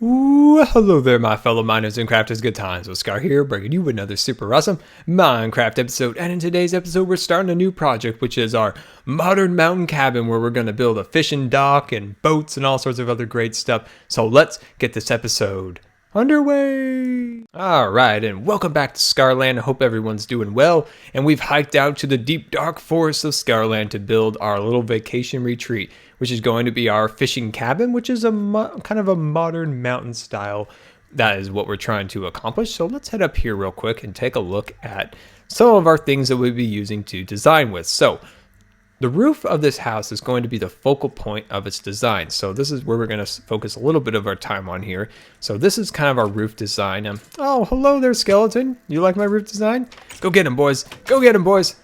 Ooh, hello there, my fellow miners and crafters. Good times with Scar here, bringing you another super awesome Minecraft episode. And in today's episode, we're starting a new project, which is our modern mountain cabin, where we're going to build a fishing dock and boats and all sorts of other great stuff. So let's get this episode underway. All right, and welcome back to Scarland. I hope everyone's doing well. And we've hiked out to the deep dark forests of Scarland to build our little vacation retreat, which is going to be our fishing cabin, which is a kind of a modern mountain style. That is what we're trying to accomplish. So let's head up here real quick and take a look at some of our things that we'll be using to design with. So the roof of this house is going to be the focal point of its design. So this is where we're going to focus a little bit of our time on here. So this is kind of our roof design. Oh, hello there, skeleton. You like my roof design? Go get him, boys. Go get him, boys.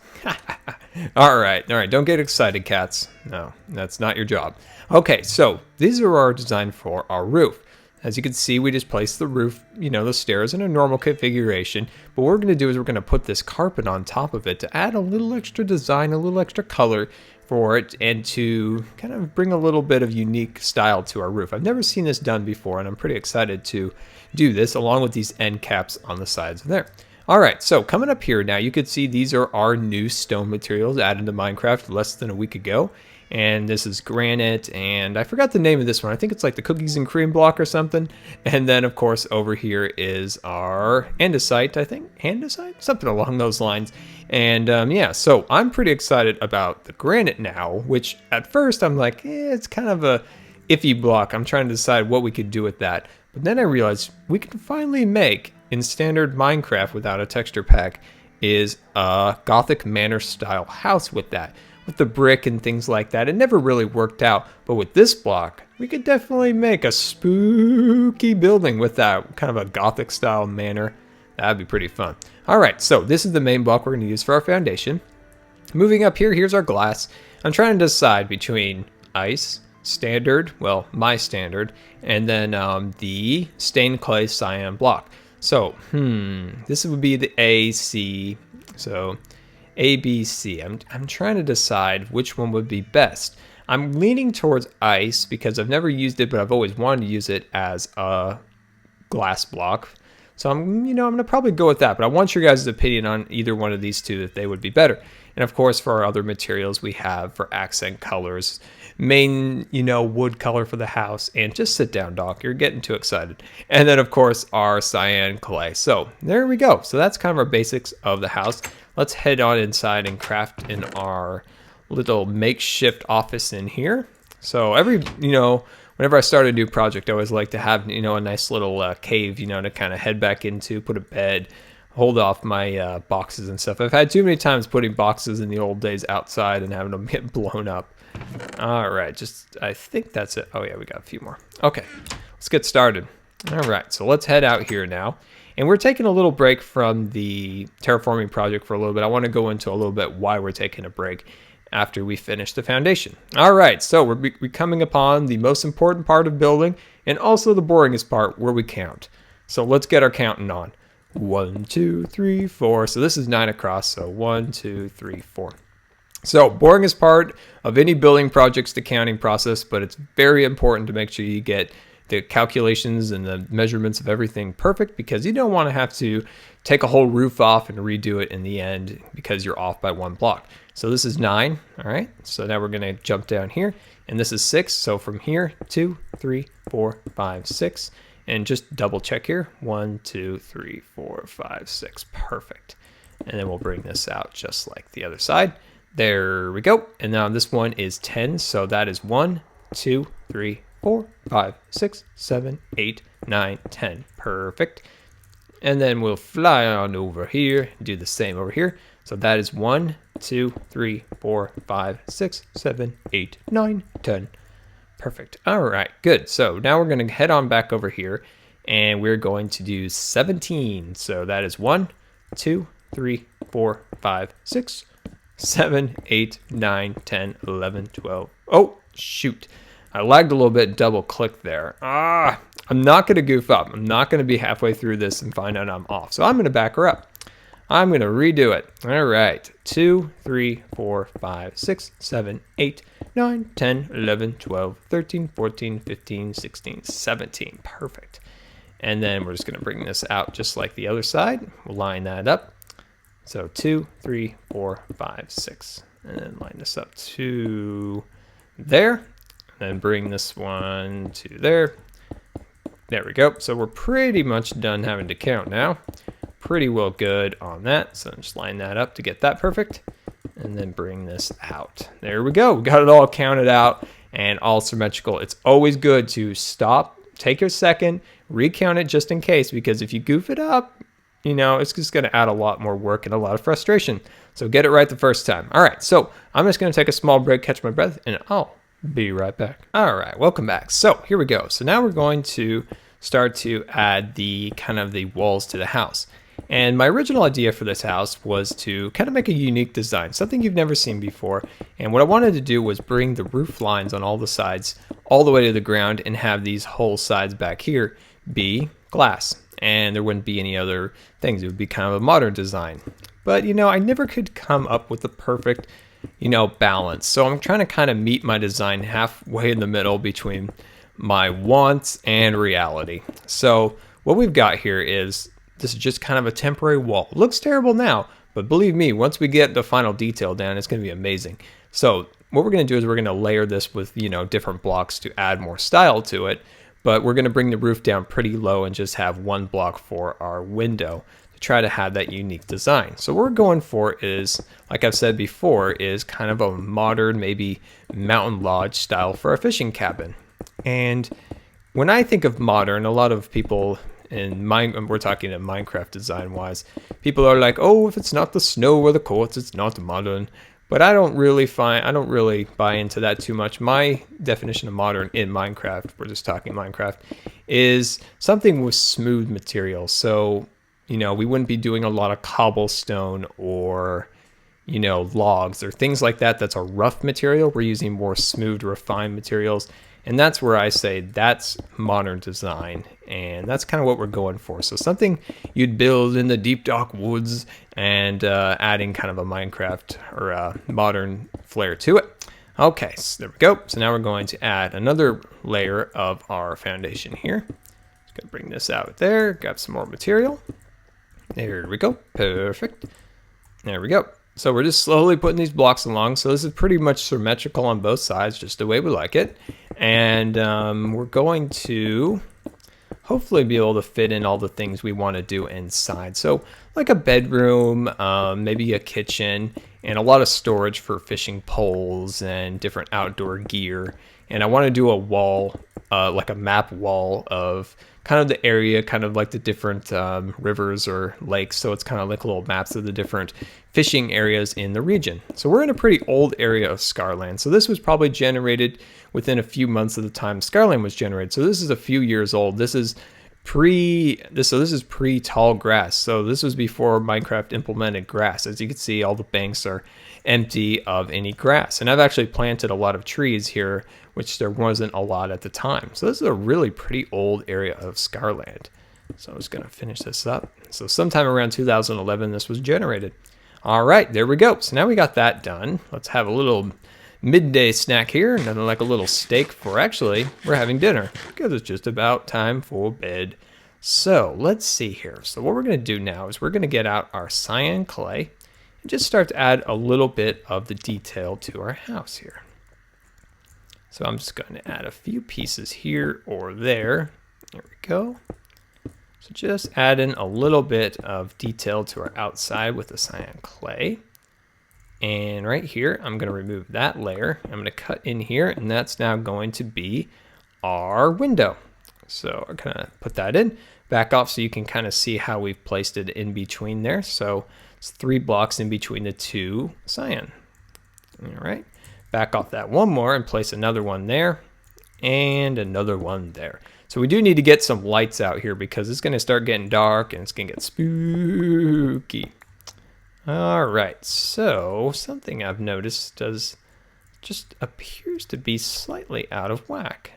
All right. Don't get excited, cats. No, that's not your job. Okay, so these are our design for our roof. As you can see, we just placed the roof, the stairs in a normal configuration. But what we're going to do is we're going to put this carpet on top of it to add a little extra design, a little extra color for it, and to kind of bring a little bit of unique style to our roof. I've never seen this done before, and I'm pretty excited to do this along with these end caps on the sides there. All right, so coming up here now, you can see these are our new stone materials added to Minecraft less than a week ago. And this is granite, and I forgot the name of this one. I think it's like the cookies and cream block or something. And then, of course, over here is our andesite, I think. Andesite? Something along those lines. And yeah, so I'm pretty excited about the granite now, which at first I'm like, it's kind of a iffy block. I'm trying to decide what we could do with that. But then I realized we can finally make, in standard Minecraft without a texture pack, is a Gothic manor style house with that. With the brick and things like that. It never really worked out, but with this block, we could definitely make a spooky building with that kind of a Gothic style manor. That'd be pretty fun. All right, so this is the main block we're going to use for our foundation. Moving up here, here's our glass. I'm trying to decide between ice, standard, well, my standard, and then the stained clay cyan block. So, this would be the AC. So A, B, C. I'm trying to decide which one would be best. I'm leaning towards ice because I've never used it, but I've always wanted to use it as a glass block. So I'm going to probably go with that, but I want your guys' opinion on either one of these two, that they would be better. And of course, for our other materials, we have for accent colors, main, wood color for the house, and just sit down, Doc. You're getting too excited. And then of course, our cyan clay. So there we go. So that's kind of our basics of the house. Let's head on inside and craft in our little makeshift office in here. So whenever I start a new project, I always like to have, a nice little cave, to kind of head back into, put a bed, hold off my boxes and stuff. I've had too many times putting boxes in the old days outside and having them get blown up. All right, I think that's it. Oh yeah, we got a few more. Okay, let's get started. All right, so let's head out here now. And we're taking a little break from the terraforming project for a little bit. I want to go into a little bit why we're taking a break after we finish the foundation. All right, so we're coming upon the most important part of building and also the boringest part, where we count. So let's get our counting on. 1, 2, 3, 4. So this is 9 across. So 1, 2, 3, 4. So boringest part of any building project's the counting process, but it's very important to make sure you get the calculations and the measurements of everything perfect, because you don't want to have to take a whole roof off and redo it in the end because you're off by one block. So this is 9. All right. So now we're going to jump down here, and this is 6. So from here, 2, 3, 4, 5, 6, and just double check here. 1, 2, 3, 4, 5, 6. Perfect. And then we'll bring this out just like the other side. There we go. And now this one is 10. So that is 1, 2, 3, 4, 5, 6, 7, 8, 9, 10. Perfect. And then we'll fly on over here, do the same over here. So that is 1, 2, 3, 4, 5, 6, 7, 8, 9, 10. Perfect. All right, good. So now we're going to head on back over here, and we're going to do 17. So that is 1, 2, 3, 4, 5, 6, 7, 8, 9, 10, 11, 12. Oh, shoot. I lagged a little bit, double click there. I'm not going to goof up. I'm not going to be halfway through this and find out I'm off. So I'm going to back her up. I'm going to redo it. All right. 2, 3, 4, 5, 6, 7, 8, 9, 10, 11, 12, 13, 14, 15, 16, 17. Perfect. And then we're just going to bring this out just like the other side. We'll line that up. So 2, 3, 4, 5, 6. And then line this up to there. And then bring this one to there. There we go. So we're pretty much done having to count now. Pretty well good on that. So just line that up to get that perfect. And then bring this out. There we go. We got it all counted out and all symmetrical. It's always good to stop, take your second, recount it just in case, because if you goof it up, you know, it's just going to add a lot more work and a lot of frustration. So get it right the first time. All right. So I'm just going to take a small break, catch my breath, and I'll be right back. All right, welcome back. So here we go. So now we're going to start to add the kind of the walls to the house. And my original idea for this house was to kind of make a unique design, something you've never seen before. And what I wanted to do was bring the roof lines on all the sides all the way to the ground and have these whole sides back here be glass. And there wouldn't be any other things. It would be kind of a modern design. But, you know, I never could come up with the perfect, you know, balance. So I'm trying to kind of meet my design halfway in the middle between my wants and reality. So what we've got here is, this is just kind of a temporary wall. It looks terrible now, but believe me, once we get the final detail down, it's going to be amazing. So what we're going to do is we're going to layer this with, you know, different blocks to add more style to it. But we're going to bring the roof down pretty low and just have one block for our window to try to have that unique design. So what we're going for is, like I've said before, is kind of a modern, maybe mountain lodge style for a fishing cabin. And when I think of modern, a lot of people we're talking in Minecraft design wise, people are like, oh, if it's not the snow or the quartz, it's not modern. But I don't really buy into that too much. My definition of modern in Minecraft, we're just talking Minecraft, is something with smooth material. So, you know, we wouldn't be doing a lot of cobblestone or, you know, logs or things like that. That's a rough material. We're using more smooth, refined materials. And that's where I say that's modern design. And that's kind of what we're going for. So something you'd build in the deep, dark woods and adding kind of a Minecraft or a modern flair to it. Okay, so there we go. So now we're going to add another layer of our foundation here. Just going to bring this out there, grab some more material. There we go. Perfect. There we go. So we're just slowly putting these blocks along. So this is pretty much symmetrical on both sides, just the way we like it. And we're going to hopefully be able to fit in all the things we want to do inside. So like a bedroom, maybe a kitchen, and a lot of storage for fishing poles and different outdoor gear. And I want to do a wall, like a map wall of kind of the area, kind of like the different rivers or lakes. So it's kind of like little maps of the different fishing areas in the region. So we're in a pretty old area of Scarland. So this was probably generated within a few months of the time Scarland was generated. So this is a few years old. This is pre-tall grass. So this was before Minecraft implemented grass. As you can see, all the banks are empty of any grass. And I've actually planted a lot of trees here, which there wasn't a lot at the time. So this is a really pretty old area of Scarland. So I'm just going to finish this up. So sometime around 2011, this was generated. All right, there we go. So now we got that done. Let's have a little midday snack here, nothing like a little steak for we're having dinner because it's just about time for bed. So let's see here. So what we're going to do now is we're going to get out our cyan clay and just start to add a little bit of the detail to our house here. So I'm just going to add a few pieces here or there. There we go. So just add in a little bit of detail to our outside with the cyan clay. And right here, I'm going to remove that layer. I'm going to cut in here, and that's now going to be our window. So I'm going to put that in, back off so you can kind of see how we've placed it in between there. So it's 3 blocks in between the 2 cyan. All right, back off that one more and place another one there and another one there. So we do need to get some lights out here because it's going to start getting dark and it's going to get spooky. All right, so something I've noticed just appears to be slightly out of whack.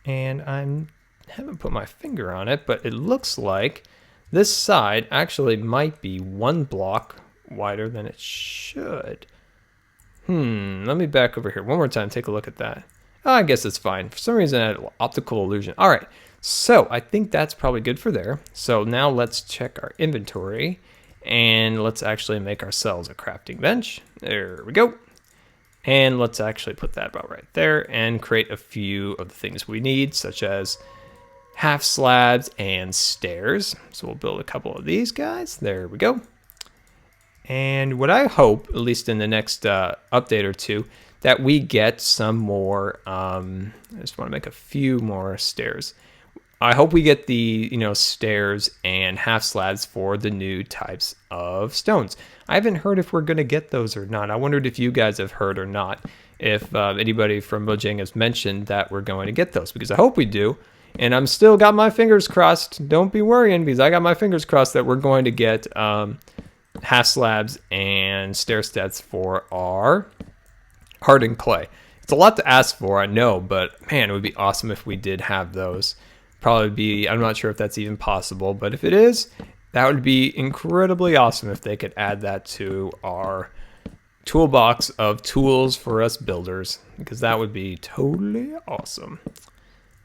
And I haven't put my finger on it, but it looks like This side actually might be 1 block wider than it should. Let me back over here one more time. Take a look at that. Oh, I guess it's fine. For some reason, I had optical illusion. All right, so I think that's probably good for there. So now let's check our inventory, and let's actually make ourselves a crafting bench. There we go. And let's actually put that about right there and create a few of the things we need, such as half slabs and stairs. So we'll build a couple of these guys. There we go. And what I hope, at least in the next update or two, that we get some more, I just want to make a few more stairs. I hope we get the, stairs and half slabs for the new types of stones. I haven't heard if we're going to get those or not. I wondered if you guys have heard or not, if anybody from Mojang has mentioned that we're going to get those, because I hope we do. And I'm still got my fingers crossed. Don't be worrying, because I got my fingers crossed that we're going to get half slabs and stair steps for our hardened clay. It's a lot to ask for, I know, but man, it would be awesome if we did have those. Probably be, I'm not sure if that's even possible, but if it is, that would be incredibly awesome if they could add that to our toolbox of tools for us builders, because that would be totally awesome.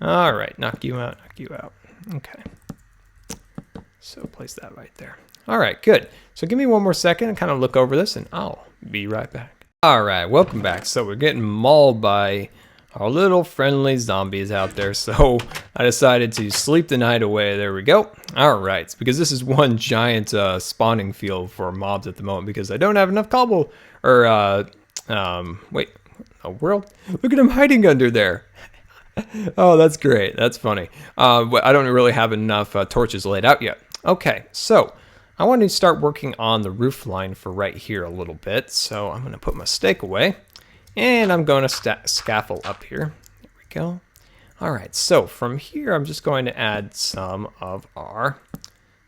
All right, knock you out, knock you out. Okay. So place that right there. All right, good. So give me one more second and kind of look over this, and I'll be right back. All right, welcome back. So we're getting mauled by our little friendly zombies out there. So I decided to sleep the night away. There we go. All right, because this is one giant spawning field for mobs at the moment, because I don't have enough cobble or wait, a world. Look at him hiding under there. Oh, that's great. That's funny. But I don't really have enough torches laid out yet. Okay, so I want to start working on the roof line for right here a little bit. So I'm going to put my stake away, and I'm going to scaffold up here. There we go. All right, so from here, I'm just going to add some of our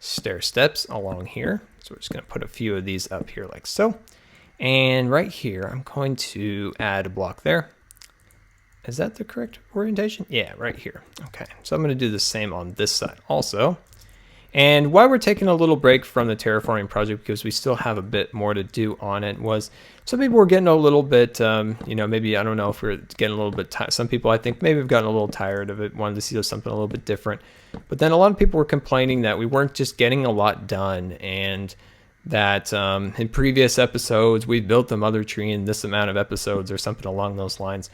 stair steps along here. So we're just going to put a few of these up here like so. And right here, I'm going to add a block there. Is that the correct orientation? Yeah, right here. Okay, so I'm going to do the same on this side also. And why we're taking a little break from the terraforming project, because we still have a bit more to do on it, was some people were getting a little bit, maybe, I don't know if we're getting a little bit tired. Some people, I think, maybe have gotten a little tired of it, wanted to see something a little bit different. But then a lot of people were complaining that we weren't just getting a lot done, and that in previous episodes, we built the mother tree in this amount of episodes or something along those lines.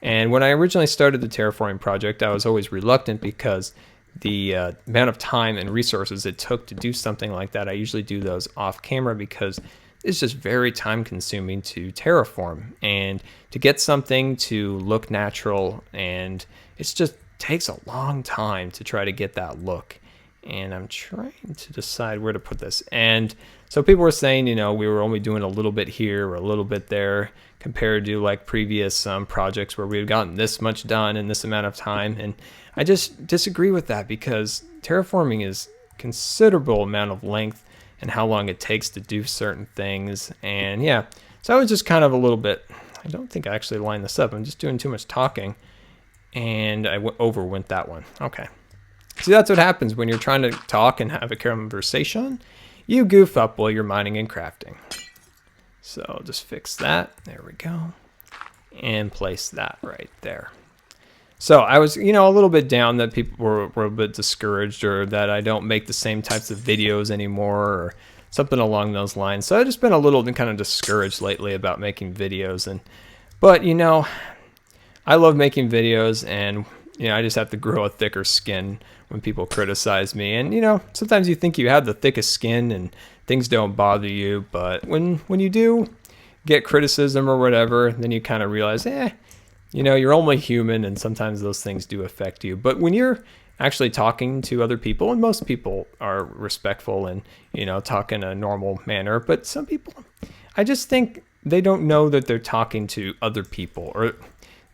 And when I originally started the terraforming project, I was always reluctant because the amount of time and resources it took to do something like that. I usually do those off camera because it's just very time consuming to terraform and to get something to look natural, and it just takes a long time to try to get that look. And I'm trying to decide where to put this. And so people were saying, we were only doing a little bit here or a little bit there compared to like previous projects where we had gotten this much done in this amount of time. And I just disagree with that, because terraforming is considerable amount of length and how long it takes to do certain things. And yeah, so I was just kind of a little bit, I don't think I actually lined this up. I'm just doing too much talking, and I overwent that one. Okay. See, that's what happens when you're trying to talk and have a conversation. You goof up while you're mining and crafting. So I'll just fix that. There we go. And place that right there. So I was, a little bit down that people were a bit discouraged, or that I don't make the same types of videos anymore, or something along those lines. So I've just been a little kind of discouraged lately about making videos. But I love making videos, and I just have to grow a thicker skin when people criticize me. And sometimes you think you have the thickest skin and things don't bother you, but when you do get criticism or whatever, then you kind of realize, you're only human, and sometimes those things do affect you. But when you're actually talking to other people, and most people are respectful and talk in a normal manner, but some people, I just think they don't know that they're talking to other people, or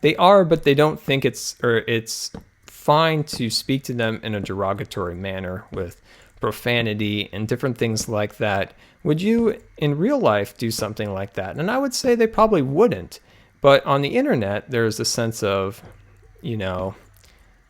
they are, but they don't think it's fine to speak to them in a derogatory manner with profanity and different things like that. Would you in real life do something like that? And I would say they probably wouldn't. But on the internet, there's a sense of, you're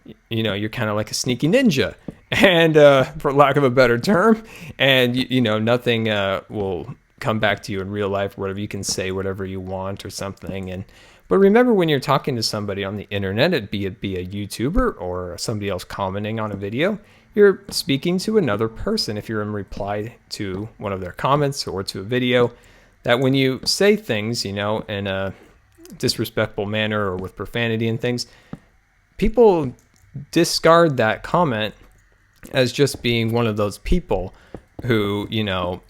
kind of like a sneaky ninja, and for lack of a better term, and you know, nothing will come back to you in real life. Whatever, you can say whatever you want or something. And but remember, when you're talking to somebody on the internet, it be a YouTuber or somebody else commenting on a video, you're speaking to another person. If you're in reply to one of their comments or to a video, that when you say things, you know, in a disrespectful manner or with profanity and things, people discard that comment as just being one of those people who, you know,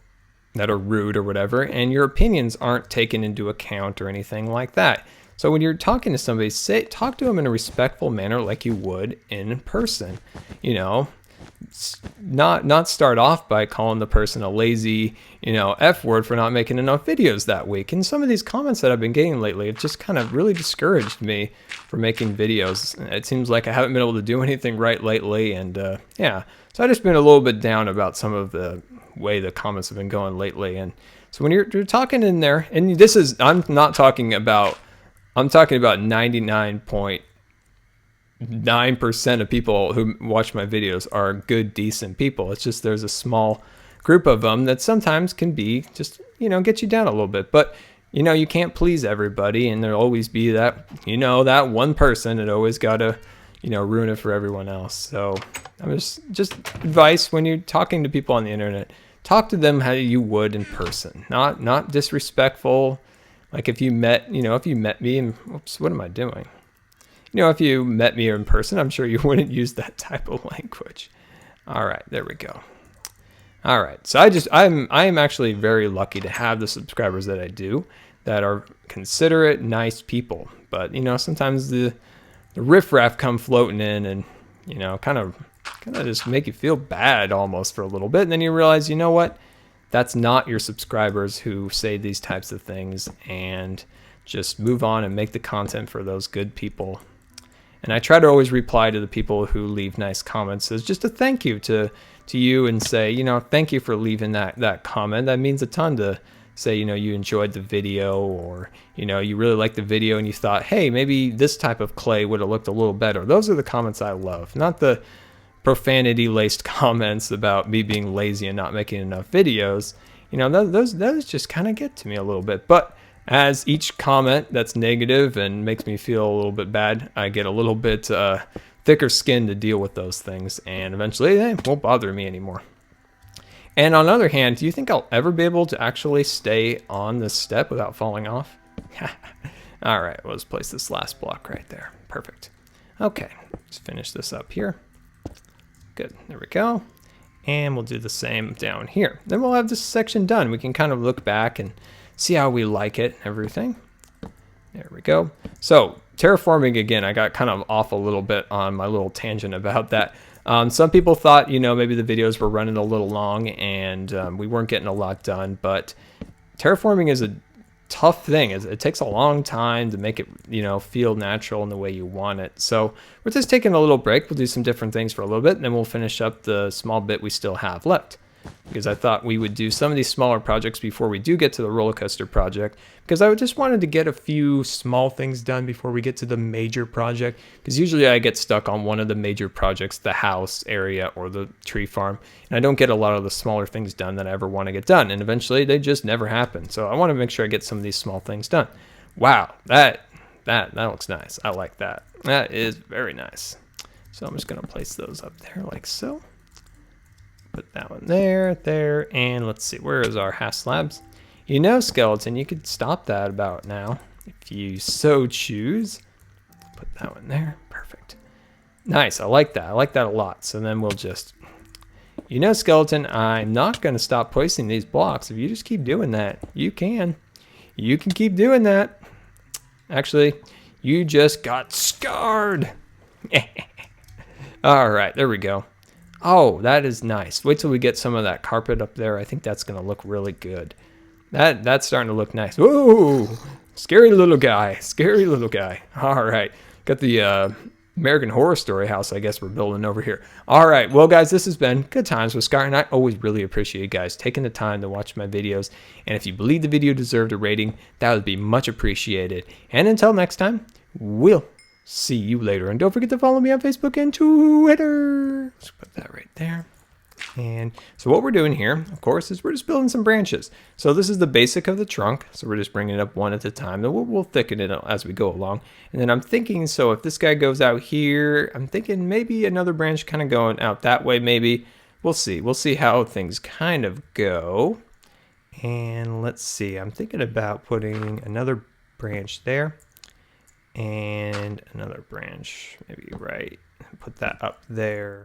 that are rude or whatever, and your opinions aren't taken into account or anything like that. So when you're talking to somebody, talk to them in a respectful manner like you would in person. You know, not start off by calling the person a lazy, you know, F word for not making enough videos that week. And some of these comments that I've been getting lately, it just kind of really discouraged me for making videos. It seems like I haven't been able to do anything right lately, and yeah, so I've just been a little bit down about some of the way the comments have been going lately. And so when you're talking in there, and this is, I'm talking about 99.9% of people who watch my videos are good, decent people. It's just there's a small group of them that sometimes can be just, you know, get you down a little bit. But, you know, you can't please everybody, and there'll always be that, you know, that one person that always got to, you know, ruin it for everyone else. So I'm just advice when you're talking to people on the internet, talk to them how you would in person, not disrespectful. Like if you met me and, oops, what am I doing? You know, if you met me in person, I'm sure you wouldn't use that type of language. All right, there we go. All right, so I am actually very lucky to have the subscribers that I do, that are considerate, nice people. But you know, sometimes the riffraff come floating in, and you know, kind of just make you feel bad almost for a little bit, and then you realize, you know what? That's not your subscribers who say these types of things, and just move on and make the content for those good people. And I try to always reply to the people who leave nice comments as just a thank you to you, and say, you know, thank you for leaving that comment. That means a ton to say, you know, you enjoyed the video, or, you know, you really liked the video and you thought, hey, maybe this type of clay would have looked a little better. Those are the comments I love, not the profanity-laced comments about me being lazy and not making enough videos. You know, those just kind of get to me a little bit. But as each comment that's negative and makes me feel a little bit bad, I get a little bit thicker skin to deal with those things, and eventually they won't bother me anymore. And on the other hand, do you think I'll ever be able to actually stay on this step without falling off? All right, let's place this last block right there. Perfect. Okay, let's finish this up here. Good, there we go. And we'll do the same down here. Then we'll have this section done. We can kind of look back and see how we like it and everything. There we go. So terraforming, again, I got kind of off a little bit on my little tangent about that. Some people thought, you know, maybe the videos were running a little long and we weren't getting a lot done, but terraforming is a tough thing. It takes a long time to make it, you know, feel natural in the way you want it. So we're just taking a little break. We'll do some different things for a little bit, and then we'll finish up the small bit we still have left, because I thought we would do some of these smaller projects before we do get to the roller coaster project, because I just wanted to get a few small things done before we get to the major project, because usually I get stuck on one of the major projects, the house area or the tree farm, and I don't get a lot of the smaller things done that I ever want to get done, and eventually they just never happen. So I want to make sure I get some of these small things done. Wow, that looks nice. I like that. That is very nice. So I'm just going to place those up there like so. Put that one there, and let's see, where is our half slabs? You know, skeleton, you could stop that about now if you so choose. Put that one there, perfect. Nice, I like that a lot. So then we'll just, you know, skeleton, I'm not going to stop placing these blocks. If you just keep doing that, you can keep doing that. Actually, you just got scarred. All right, there we go. Oh, that is nice. Wait till we get some of that carpet up there. I think that's going to look really good. That's starting to look nice. Whoa, scary little guy. Scary little guy. All right. Got the American Horror Story house, I guess we're building over here. All right. Well, guys, this has been Good Times with Scar, and I always really appreciate you guys taking the time to watch my videos. And if you believe the video deserved a rating, that would be much appreciated. And until next time, we'll see you later. And don't forget to follow me on Facebook and Twitter. Let's put that right there. And so what we're doing here, of course, is we're just building some branches. So this is the basic of the trunk. So we're just bringing it up one at a time. Then we'll thicken it as we go along. And then I'm thinking, so if this guy goes out here, I'm thinking maybe another branch kind of going out that way, maybe. We'll see. We'll see how things kind of go. And let's see. I'm thinking about putting another branch there. And another branch, maybe right. Put that up there.